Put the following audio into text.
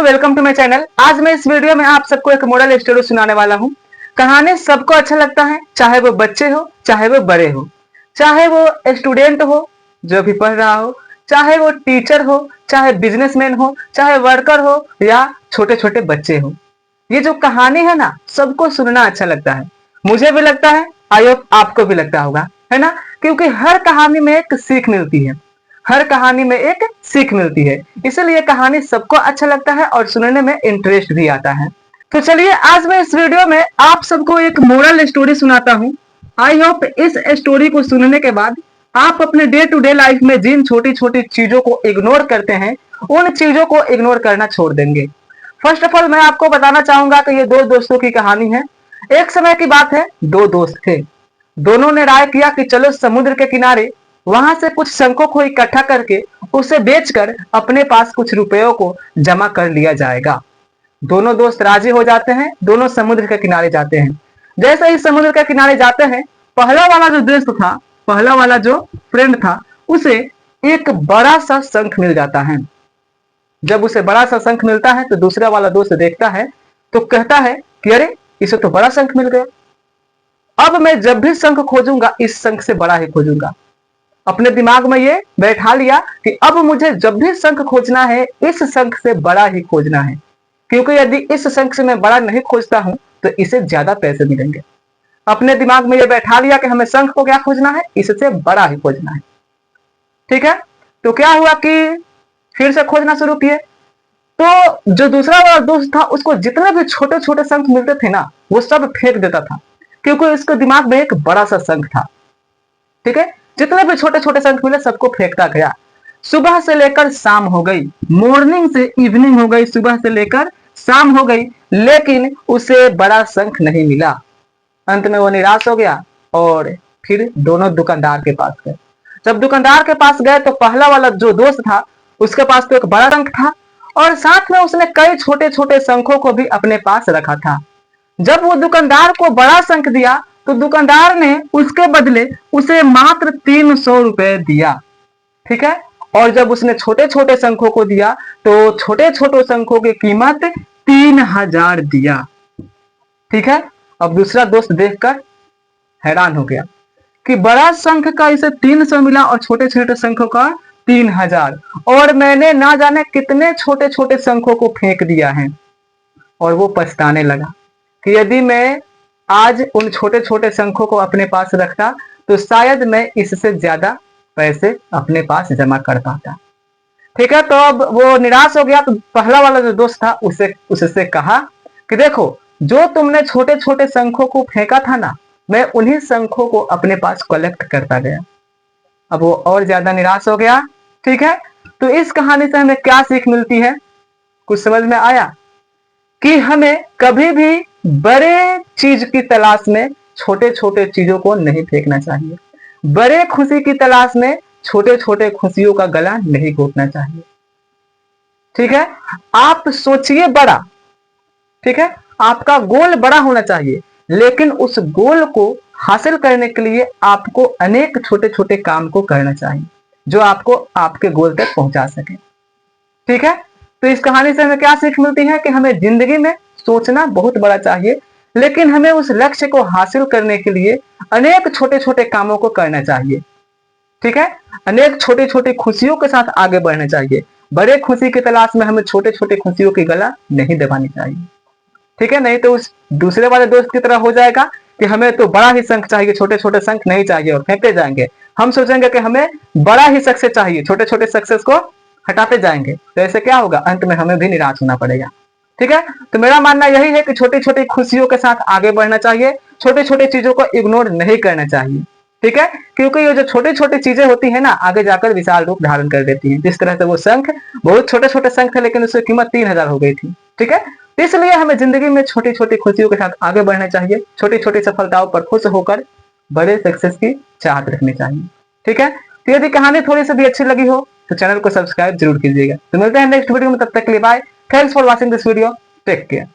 Welcome to my channel. आज मैं इस वीडियो में आप सबको एक मॉरल स्टोरी सुनाने वाला हूँ। कहानी सबको अच्छा लगता है, चाहे वो बच्चे हो, चाहे वो बड़े हो, चाहे वो स्टूडेंट हो जो भी पढ़ रहा हो, चाहे वो टीचर हो, चाहे बिजनेसमैन हो, चाहे वर्कर हो या छोटे छोटे बच्चे हो। ये जो कहानी है ना, सबको सुनना अच्छा लगता है। मुझे भी लगता है, आई होप आपको भी लगता होगा, है ना? क्योंकि हर कहानी में एक सीख मिलती है, हर कहानी में एक सीख मिलती है, इसलिए कहानी सबको अच्छा लगता है और सुनने में इंटरेस्ट भी आता है। तो चलिए आज मैं इस वीडियो में आप सबको एक मोरल स्टोरी सुनाता हूँ। आई होप इस स्टोरी को सुनने के बाद आप अपने डे टू डे लाइफ में जिन छोटी छोटी चीजों को इग्नोर करते हैं, उन चीजों को इग्नोर करना छोड़ देंगे। फर्स्ट ऑफ ऑल मैं आपको बताना चाहूंगा कि ये दो दोस्तों की कहानी है। एक समय की बात है, दो दोस्त थे। दोनों ने राय किया कि चलो समुद्र के किनारे वहां से कुछ शंखों को इकट्ठा करके उसे बेचकर अपने पास कुछ रुपयों को जमा कर लिया जाएगा। दोनों दोस्त राजी हो जाते हैं, दोनों समुद्र के किनारे जाते हैं। जैसे ही समुद्र के किनारे जाते हैं, पहला वाला जो दोस्त था, पहला वाला जो फ्रेंड था, उसे एक बड़ा सा शंख मिल जाता है। जब उसे बड़ा सा शंख मिलता है तो दूसरा वाला दोस्त देखता है तो कहता है कि अरे, इसे तो बड़ा शंख मिल गया। अब मैं जब भी शंख खोजूंगा, इस शंख से बड़ा ही खोजूंगा। अपने दिमाग में ये बैठा लिया कि अब मुझे जब भी शंख खोजना है, इस शंख से बड़ा ही खोजना है, क्योंकि यदि इस शंख से मैं बड़ा नहीं खोजता हूं तो इसे ज्यादा पैसे मिलेंगे। अपने दिमाग में ये बैठा लिया कि हमें शंख को क्या खोजना है, इससे बड़ा ही खोजना है। ठीक है, तो क्या हुआ कि फिर से खोजना शुरू किए। तो जो दूसरा वाला दोस्त था, उसको जितने भी छोटे छोटे शंख मिलते थे ना, वो सब फेंक देता था, क्योंकि उसके दिमाग में एक बड़ा सा शंख था। ठीक है, जितने भी छोटे छोटे शंख मिले सबको फेंकता गया। सुबह से लेकर शाम हो गई, मॉर्निंग से इवनिंग हो गई, सुबह से लेकर शाम हो गई, लेकिन उसे बड़ा शंख नहीं मिला। अंत में वो निराश हो गया और फिर दोनों दुकानदार के पास गए। जब दुकानदार के पास गए तो पहला वाला जो दोस्त था, उसके पास तो एक बड़ा शंख था और साथ में उसने कई छोटे छोटे शंखों को भी अपने पास रखा था। जब वो दुकानदार को बड़ा शंख दिया तो दुकानदार ने उसके बदले उसे मात्र 300 रुपए दिया। ठीक है, और जब उसने छोटे छोटे शंखों को दिया तो छोटे छोटे शंखों की कीमत 3000 दिया। ठीक है, अब दूसरा दोस्त देखकर हैरान हो गया कि बड़ा शंख का इसे 300 मिला और छोटे छोटे शंखों का 3000, और मैंने ना जाने कितने छोटे छोटे शंखों को फेंक दिया है। और वो पछताने लगा कि यदि मैं आज उन छोटे छोटे शंखों को अपने पास रखता तो शायद मैं इससे ज्यादा पैसे अपने पास जमा कर पाता। ठीक है, तो अब वो निराश हो गया। तो पहला वाला जो दोस्त था उससे कहा कि देखो, जो तुमने छोटे छोटे शंखों को फेंका था ना, मैं उन्हीं शंखों को अपने पास कलेक्ट करता गया। अब वो और ज्यादा निराश हो गया। ठीक है, तो इस कहानी से हमें क्या सीख मिलती है, कुछ समझ में आया? कि हमें कभी भी बड़े चीज की तलाश में छोटे छोटे चीजों को नहीं फेंकना चाहिए। बड़े खुशी की तलाश में छोटे छोटे खुशियों का गला नहीं घोटना चाहिए। ठीक है, आप सोचिए बड़ा। ठीक है, आपका गोल बड़ा होना चाहिए, लेकिन उस गोल को हासिल करने के लिए आपको अनेक छोटे छोटे काम को करना चाहिए जो आपको आपके गोल तक पहुंचा सके। ठीक है, तो इस कहानी से हमें क्या सीख मिलती है कि हमें जिंदगी में सोचना बहुत बड़ा चाहिए, लेकिन हमें उस लक्ष्य को हासिल करने के लिए अनेक छोटे छोटे कामों को करना चाहिए। ठीक है, अनेक छोटी छोटी खुशियों के साथ आगे बढ़ना चाहिए। बड़े खुशी की तलाश में हमें छोटे छोटे खुशियों की गला नहीं दबानी चाहिए। ठीक है, नहीं तो उस दूसरे वाले दोस्त की तरह हो जाएगा कि हमें तो बड़ा ही शंख चाहिए, छोटे छोटे शंख नहीं चाहिए, और फेंकते जाएंगे। हम सोचेंगे कि हमें बड़ा ही सक्सेस चाहिए, छोटे छोटे सक्सेस को हटाते जाएंगे, तो ऐसे क्या होगा, अंत में हमें भी निराश होना पड़ेगा। ठीक है, तो मेरा मानना यही है कि छोटी छोटी खुशियों के साथ आगे बढ़ना चाहिए, छोटे छोटे चीजों को इग्नोर नहीं करना चाहिए। ठीक है, क्योंकि ये जो छोटी छोटी चीजें होती है ना, आगे जाकर विशाल रूप धारण कर देती हैं। जिस तरह से वो शंख बहुत छोटे छोटे शंख थे, लेकिन उसकी कीमत 3000 हो गई थी। ठीक है, इसलिए हमें जिंदगी में छोटी छोटी खुशियों के साथ आगे बढ़ना चाहिए, छोटी छोटी सफलताओं पर खुश होकर बड़े सक्सेस की चाहत रखनी चाहिए। ठीक है, तो यदि कहानी थोड़ी सी भी अच्छी लगी हो तो चैनल को सब्सक्राइब जरूर कीजिएगा। तो मिलते हैं नेक्स्ट वीडियो में, तब तक के लिए bye. Thanks for watching this video, take care.